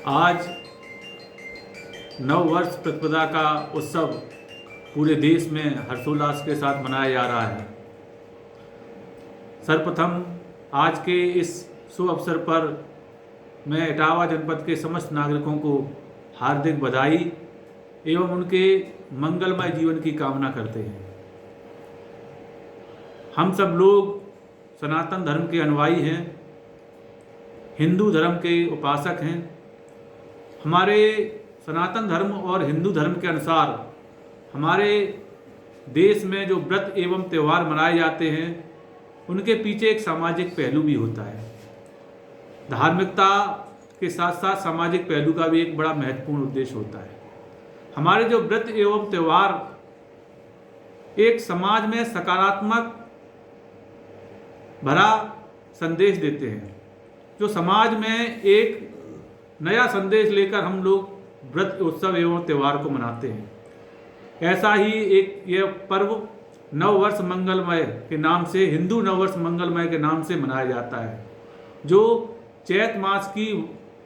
आज नव वर्ष प्रतिपदा का उत्सव पूरे देश में हर्षोल्लास के साथ मनाया जा रहा है। सर्वप्रथम आज के इस शुभ अवसर पर मैं इटावा जनपद के समस्त नागरिकों को हार्दिक बधाई एवं उनके मंगलमय जीवन की कामना करते हैं। हम सब लोग सनातन धर्म के अनुयायी हैं, हिंदू धर्म के उपासक हैं। हमारे सनातन धर्म और हिंदू धर्म के अनुसार हमारे देश में जो व्रत एवं त्यौहार मनाए जाते हैं उनके पीछे एक सामाजिक पहलू भी होता है। धार्मिकता के साथ साथ सामाजिक पहलू का भी एक बड़ा महत्वपूर्ण उद्देश्य होता है। हमारे जो व्रत एवं त्यौहार एक समाज में सकारात्मक भरा संदेश देते हैं, जो समाज में एक नया संदेश लेकर हम लोग व्रत उत्सव एवं त्यौहार को मनाते हैं। ऐसा ही एक यह पर्व नव वर्ष मंगलमय के नाम से, हिंदू नव वर्ष मंगलमय के नाम से मनाया जाता है, जो चैत मास की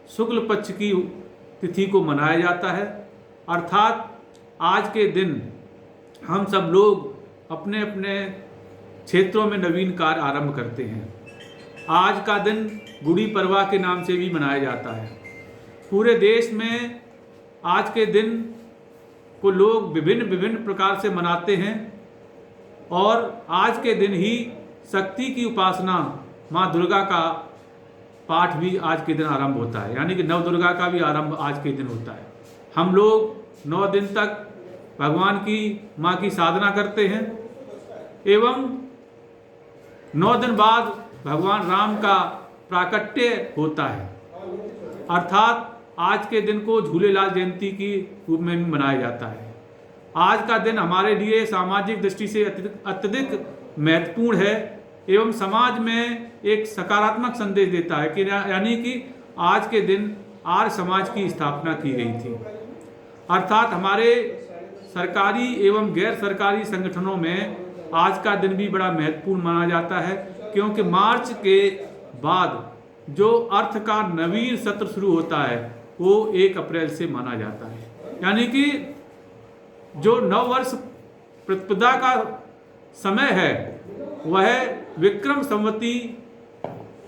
शुक्ल पक्ष की तिथि को मनाया जाता है। अर्थात आज के दिन हम सब लोग अपने अपने क्षेत्रों में नवीन कार्य आरंभ करते हैं। आज का दिन गुड़ी पड़वा के नाम से भी मनाया जाता है। पूरे देश में आज के दिन को लोग विभिन्न प्रकार से मनाते हैं और आज के दिन ही शक्ति की उपासना माँ दुर्गा का पाठ भी आज के दिन आरंभ होता है, यानी कि नव दुर्गा का भी आरंभ आज के दिन होता है। हम लोग 9 दिन तक भगवान की माँ की साधना करते हैं एवं 9 दिन बाद भगवान राम का प्राकट्य होता है। अर्थात आज के दिन को झूलेलाल जयंती की रूप में भी मनाया जाता है। आज का दिन हमारे लिए सामाजिक दृष्टि से अत्यधिक महत्वपूर्ण है एवं समाज में एक सकारात्मक संदेश देता है कि यानी कि आज के दिन आर्य समाज की स्थापना की गई थी। अर्थात हमारे सरकारी एवं गैर सरकारी संगठनों में आज का दिन भी बड़ा महत्वपूर्ण माना जाता है, क्योंकि मार्च के बाद जो अर्थ का नवीन सत्र शुरू होता है वो 1 अप्रैल से माना जाता है। यानी कि जो नव वर्ष प्रतिपदा का समय है वह विक्रम संवती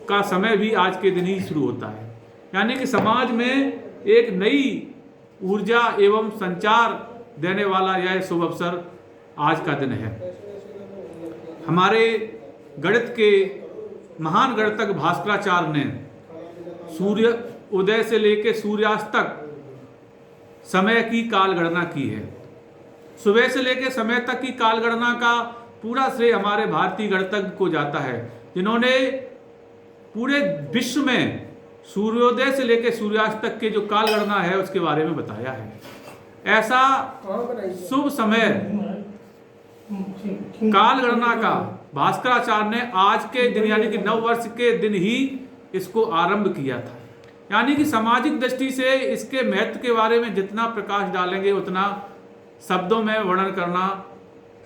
का समय भी आज के दिन ही शुरू होता है। यानी कि समाज में एक नई ऊर्जा एवं संचार देने वाला यह शुभ अवसर आज का दिन है। हमारे गणित के महान गणितज्ञ भास्कराचार्य ने सूर्य उदय से लेकर सूर्यास्त तक समय की काल गणना की है। सुबह से लेकर समय तक की काल गणना का पूरा श्रेय हमारे भारतीय गणितज्ञ को जाता है, जिन्होंने पूरे विश्व में सूर्योदय से लेकर सूर्यास्त तक के जो काल गणना है उसके बारे में बताया है। ऐसा शुभ समय काल गणना का भास्कराचार्य ने आज के दिन यानी कि नव वर्ष के दिन ही इसको आरंभ किया था। यानी कि सामाजिक दृष्टि से इसके महत्व के बारे में जितना प्रकाश डालेंगे उतना शब्दों में वर्णन करना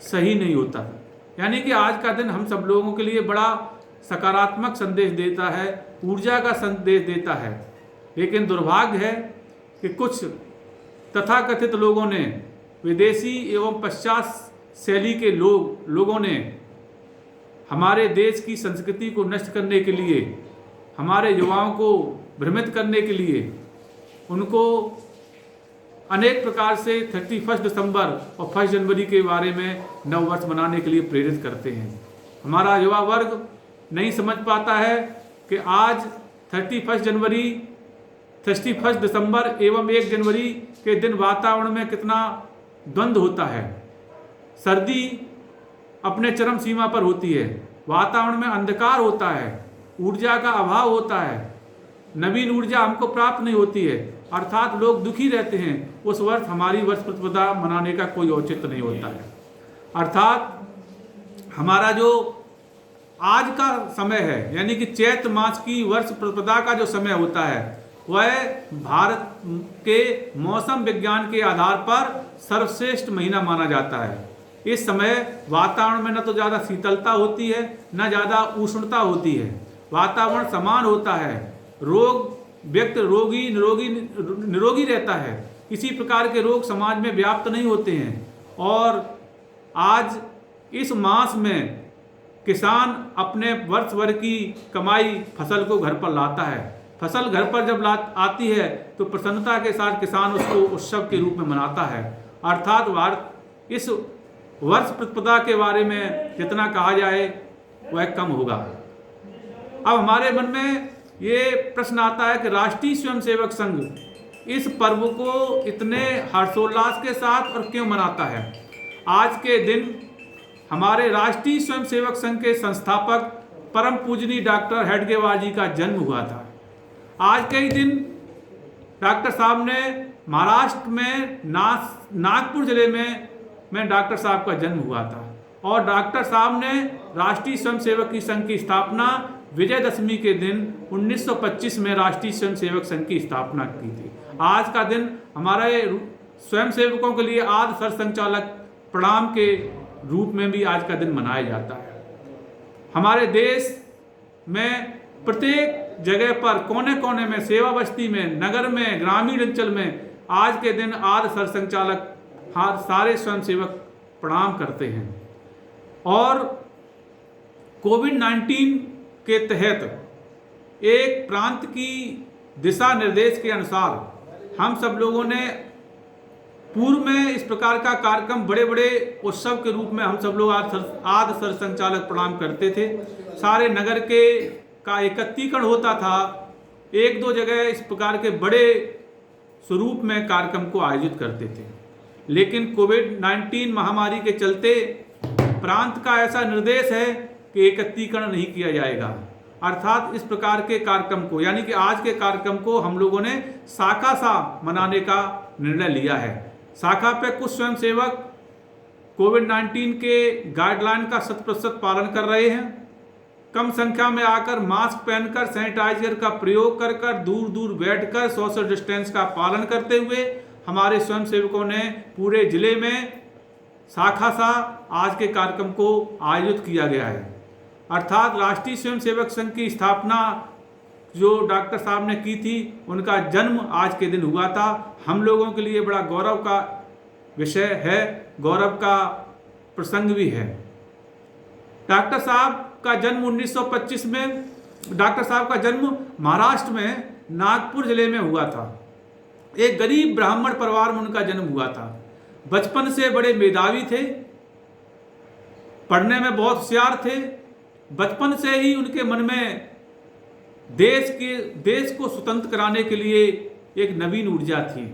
सही नहीं होता। यानी कि आज का दिन हम सब लोगों के लिए बड़ा सकारात्मक संदेश देता है, ऊर्जा का संदेश देता है। लेकिन दुर्भाग्य है कि कुछ तथाकथित लोगों ने, विदेशी एवं पश्चात शैली के लोगों ने हमारे देश की संस्कृति को नष्ट करने के लिए, हमारे युवाओं को भ्रमित करने के लिए उनको अनेक प्रकार से 31 दिसंबर और 1 जनवरी के बारे में नव वर्ष मनाने के लिए प्रेरित करते हैं। हमारा युवा वर्ग नहीं समझ पाता है कि आज 31 जनवरी, 31 दिसंबर एवं 1 जनवरी के दिन वातावरण में कितना द्वंद्व होता है। सर्दी अपने चरम सीमा पर होती है, वातावरण में अंधकार होता है, ऊर्जा का अभाव होता है, नवीन ऊर्जा हमको प्राप्त नहीं होती है, अर्थात लोग दुखी रहते हैं। उस वर्ष हमारी वर्ष प्रतिपदा मनाने का कोई औचित्य नहीं होता है। अर्थात हमारा जो आज का समय है यानी कि चैत मास की वर्ष प्रतिपदा का जो समय होता है वह भारत के मौसम विज्ञान के आधार पर सर्वश्रेष्ठ महीना माना जाता है। इस समय वातावरण में न तो ज़्यादा शीतलता होती है न ज़्यादा उष्णता होती है, वातावरण समान होता है, रोग व्यक्ति निरोगी रहता है, किसी प्रकार के रोग समाज में व्याप्त नहीं होते हैं। और आज इस मास में किसान अपने वर्ष भर की कमाई फसल को घर पर लाता है। फसल घर पर जब आती है तो प्रसन्नता के साथ किसान उसको उत्सव के रूप में मनाता है। अर्थात इस वर्ष प्रतिपदा के बारे में जितना कहा जाए वह कम होगा। अब हमारे मन में ये प्रश्न आता है कि राष्ट्रीय स्वयंसेवक संघ इस पर्व को इतने हर्षोल्लास के साथ और क्यों मनाता है। आज के दिन हमारे राष्ट्रीय स्वयंसेवक संघ के संस्थापक परम पूजनीय डॉक्टर हेडगेवार जी का जन्म हुआ था। आज के ही दिन डॉक्टर साहब ने महाराष्ट्र में नागपुर जिले में डॉक्टर साहब का जन्म हुआ था। और डॉक्टर साहब ने राष्ट्रीय स्वयंसेवक संघ की स्थापना विजयदशमी के दिन 1925 में राष्ट्रीय स्वयंसेवक संघ की स्थापना की थी। आज का दिन हमारे स्वयंसेवकों के लिए आद्य सरसंघचालक प्रणाम के रूप में भी आज का दिन मनाया जाता है। हमारे देश में प्रत्येक जगह पर कोने कोने में, सेवा बस्ती में, नगर में, ग्रामीण अंचल में आज के दिन आद्य सरसंघचालक सारे स्वयंसेवक प्रणाम करते हैं। और कोविड-19 के तहत एक प्रांत की दिशा निर्देश के अनुसार हम सब लोगों ने पूर्व में इस प्रकार का कार्यक्रम बड़े बड़े उत्सव के रूप में हम सब लोग आद्य सरसंघचालक प्रणाम करते थे। सारे नगर का एकत्रीकरण होता था, एक दो जगह इस प्रकार के बड़े स्वरूप में कार्यक्रम को आयोजित करते थे। लेकिन कोविड-19 महामारी के चलते प्रांत का ऐसा निर्देश है कि एकत्रीकरण नहीं किया जाएगा। अर्थात इस प्रकार के कार्यक्रम को, यानी कि आज के कार्यक्रम को हम लोगों ने शाखा सा मनाने का निर्णय लिया है। शाखा पे कुछ स्वयंसेवक कोविड-19 के गाइडलाइन का 100% पालन कर रहे हैं। कम संख्या में आकर मास्क पहनकर, सैनिटाइजर का प्रयोग कर दूर दूर बैठकर सोशल डिस्टेंस का पालन करते हुए हमारे स्वयंसेवकों ने पूरे जिले में शाखा सा आज के कार्यक्रम को आयोजित किया गया है। अर्थात राष्ट्रीय स्वयंसेवक संघ की स्थापना जो डॉक्टर साहब ने की थी, उनका जन्म आज के दिन हुआ था। हम लोगों के लिए बड़ा गौरव का विषय है, गौरव का प्रसंग भी है। डॉक्टर साहब का जन्म 1925 में, डॉक्टर साहब का जन्म महाराष्ट्र में नागपुर जिले में हुआ था। एक गरीब ब्राह्मण परिवार में उनका जन्म हुआ था। बचपन से बड़े मेधावी थे, पढ़ने में बहुत होशियार थे। बचपन से ही उनके मन में देश को स्वतंत्र कराने के लिए एक नवीन ऊर्जा थी।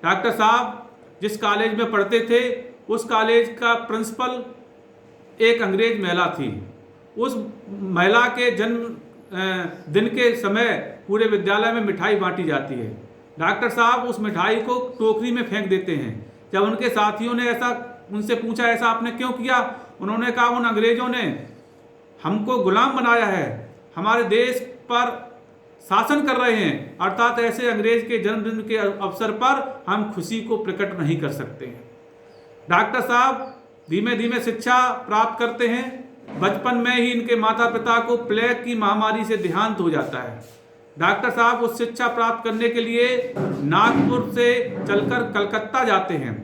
डॉक्टर साहब जिस कॉलेज में पढ़ते थे उस कॉलेज का प्रिंसिपल एक अंग्रेज महिला थी। उस महिला के जन्म दिन के समय पूरे विद्यालय में मिठाई बांटी जाती है। डॉक्टर साहब उस मिठाई को टोकरी में फेंक देते हैं। जब उनके साथियों ने उनसे पूछा ऐसा आपने क्यों किया, उन्होंने कहा उन अंग्रेजों ने हमको गुलाम बनाया है, हमारे देश पर शासन कर रहे हैं। अर्थात ऐसे अंग्रेज के जन्मदिन के अवसर पर हम खुशी को प्रकट नहीं कर सकते हैं। डॉक्टर साहब धीमे धीमे शिक्षा प्राप्त करते हैं। बचपन में ही इनके माता पिता को प्लेग की महामारी से देहांत हो जाता है। डॉक्टर साहब उस शिक्षा प्राप्त करने के लिए नागपुर से चलकर कलकत्ता जाते हैं।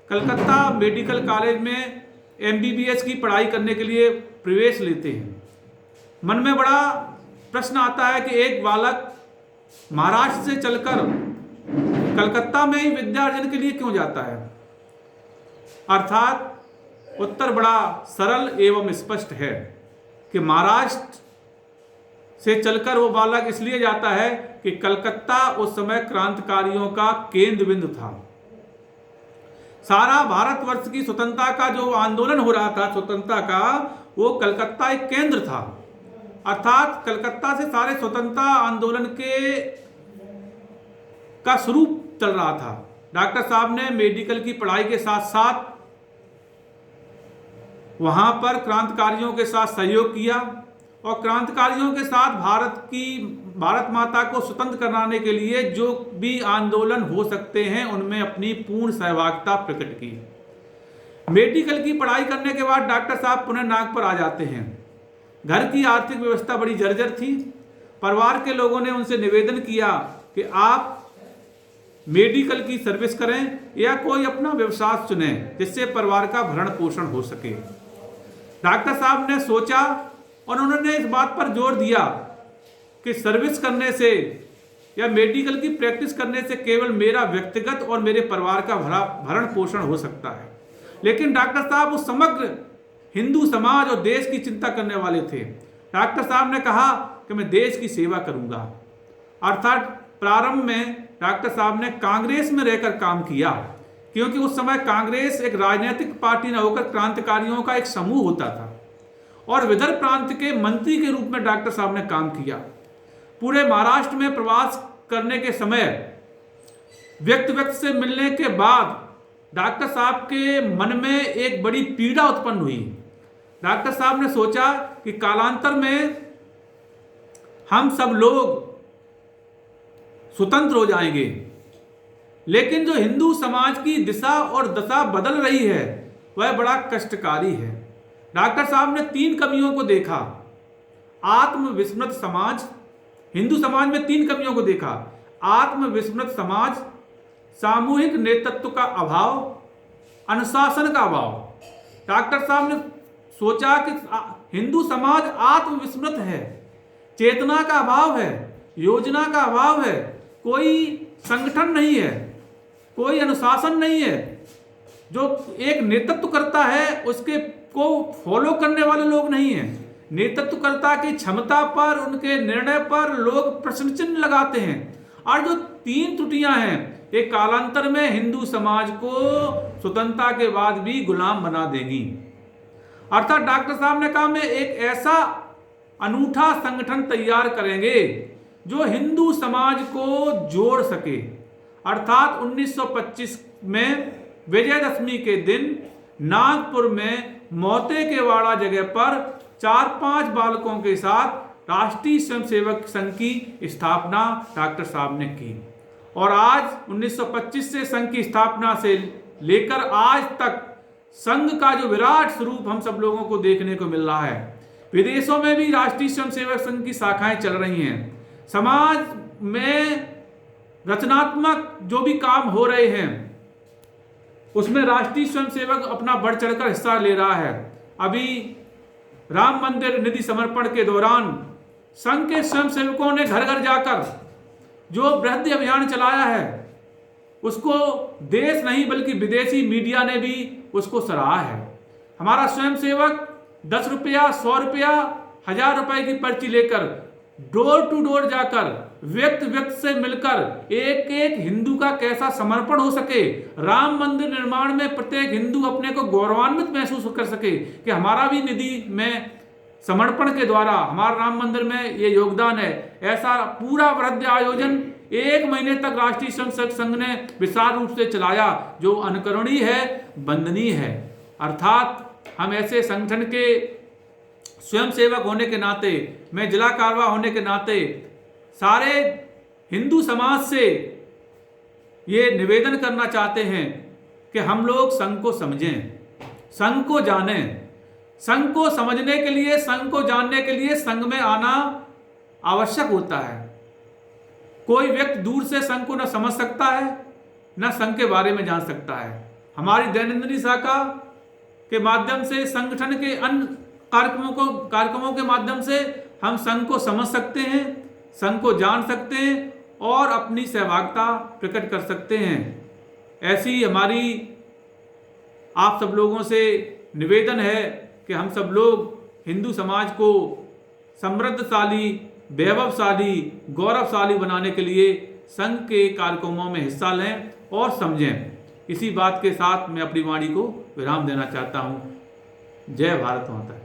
कलकत्ता मेडिकल कॉलेज में MBBS की पढ़ाई करने के लिए प्रवेश लेते हैं। मन में बड़ा प्रश्न आता है कि एक बालक महाराष्ट्र से चलकर कलकत्ता में ही विद्यार्जन के लिए क्यों जाता है। अर्थात उत्तर बड़ा सरल एवं स्पष्ट है कि महाराष्ट्र से चलकर वो बालक इसलिए जाता है कि कलकत्ता उस समय क्रांतिकारियों का केंद्र बिंदु था। सारा भारतवर्ष की स्वतंत्रता का जो आंदोलन हो रहा था, स्वतंत्रता का, वो कलकत्ता एक केंद्र था। अर्थात कलकत्ता से सारे स्वतंत्रता आंदोलन का शुरू चल रहा था। डॉक्टर साहब ने मेडिकल की पढ़ाई के साथ साथ वहां पर क्रांतिकारियों के साथ सहयोग किया और क्रांतिकारियों के साथ भारत माता को स्वतंत्र कराने के लिए जो भी आंदोलन हो सकते हैं उनमें अपनी पूर्ण सहभागिता प्रकट की। मेडिकल की पढ़ाई करने के बाद डॉक्टर साहब पुनः नागपुर आ जाते हैं। घर की आर्थिक व्यवस्था बड़ी जर्जर थी। परिवार के लोगों ने उनसे निवेदन किया कि आप मेडिकल की सर्विस करें या कोई अपना व्यवसाय चुनें जिससे परिवार का भरण पोषण हो सके। डॉक्टर साहब ने सोचा और उन्होंने इस बात पर जोर दिया कि सर्विस करने से या मेडिकल की प्रैक्टिस करने से केवल मेरा व्यक्तिगत और मेरे परिवार का भरण पोषण हो सकता है। लेकिन डॉक्टर साहब उस समग्र हिंदू समाज और देश की चिंता करने वाले थे। डॉक्टर साहब ने कहा कि मैं देश की सेवा करूंगा। अर्थात प्रारंभ में डॉक्टर साहब ने कांग्रेस में रहकर काम किया, क्योंकि उस समय कांग्रेस एक राजनीतिक पार्टी न होकर क्रांतिकारियों का एक समूह होता था, और विदर्भ प्रांत के मंत्री के रूप में डॉक्टर साहब ने काम किया। पूरे महाराष्ट्र में प्रवास करने के समय व्यक्ति से मिलने के बाद डॉक्टर साहब के मन में एक बड़ी पीड़ा उत्पन्न हुई। डॉक्टर साहब ने सोचा कि कालांतर में हम सब लोग स्वतंत्र हो जाएंगे, लेकिन जो हिंदू समाज की दिशा और दशा बदल रही है वह बड़ा कष्टकारी है। डॉक्टर साहब ने 3 कमियों को देखा। आत्मविस्मृत समाज, हिंदू समाज में 3 कमियों को देखा। आत्मविस्मृत समाज, सामूहिक नेतृत्व का अभाव, अनुशासन का अभाव। डॉक्टर साहब ने सोचा कि हिंदू समाज आत्मविस्मृत है, चेतना का अभाव है, योजना का अभाव है, कोई संगठन नहीं है, कोई अनुशासन नहीं है, जो एक नेतृत्व करता है उसके को फॉलो करने वाले लोग नहीं हैं। नेतृत्वकर्ता की क्षमता पर, उनके निर्णय पर लोग प्रश्न चिन्ह लगाते हैं। और जो 3 त्रुटियां हैं ये कालांतर में हिंदू समाज को स्वतंत्रता के बाद भी गुलाम बना देंगी। अर्थात डॉक्टर साहब ने कहा मैं एक ऐसा अनूठा संगठन तैयार करेंगे जो हिंदू समाज को जोड़ सके। अर्थात 1925 में विजयदशमी के दिन नागपुर में मोते के वाड़ा जगह पर 4-5 बालकों के साथ राष्ट्रीय स्वयंसेवक संघ की स्थापना डॉक्टर साहब ने की। और आज 1925 से संघ की स्थापना से लेकर आज तक संघ का जो विराट स्वरूप हम सब लोगों को देखने को मिल रहा है। विदेशों में भी राष्ट्रीय स्वयंसेवक संघ की शाखाएं चल रही हैं। समाज में रचनात्मक जो भी काम हो रहे हैं उसमें राष्ट्रीय स्वयंसेवक अपना बढ़ चढ़कर हिस्सा ले रहा है। अभी राम मंदिर निधि समर्पण के दौरान संघ के स्वयंसेवकों ने घर घर जाकर जो वृद्धि अभियान चलाया है उसको देश नहीं बल्कि विदेशी मीडिया ने भी उसको सराहा है। हमारा स्वयंसेवक 10 रुपया, 100 रुपया, 1000 रुपए की पर्ची लेकर डोर टू डोर जाकर व्यक्ति से मिलकर एक एक हिंदू का कैसा समर्पण हो सके, राम मंदिर निर्माण में प्रत्येक हिंदू अपने को गौरवान्वित महसूस कर सके कि हमारा भी निधि में समर्पण के द्वारा हमारा राम मंदिर में ये योगदान है। ऐसा पूरा वृद्धि आयोजन 1 महीने तक राष्ट्रीय स्वयंसेवक संघ ने विशाल रूप से चलाया, जो अनुकरणीय है, वंदनीय है। अर्थात हम ऐसे संगठन के स्वयंसेवक होने के नाते, मैं जिला कारवा होने के नाते सारे हिंदू समाज से ये निवेदन करना चाहते हैं कि हम लोग संघ को समझें, संघ को जानें। संघ को समझने के लिए, संघ को जानने के लिए संघ में आना आवश्यक होता है। कोई व्यक्ति दूर से संघ को न समझ सकता है न संघ के बारे में जान सकता है। हमारी दैनंदिनी शाखा के माध्यम से, संगठन के अन्य कार्यक्रमों के माध्यम से हम संघ को समझ सकते हैं, संघ को जान सकते हैं और अपनी सहभागिता प्रकट कर सकते हैं। ऐसी हमारी आप सब लोगों से निवेदन है कि हम सब लोग हिंदू समाज को समृद्धशाली, वैभवशाली, गौरवशाली बनाने के लिए संघ के कार्यक्रमों में हिस्सा लें और समझें। इसी बात के साथ मैं अपनी वाणी को विराम देना चाहता हूँ। जय भारत माता।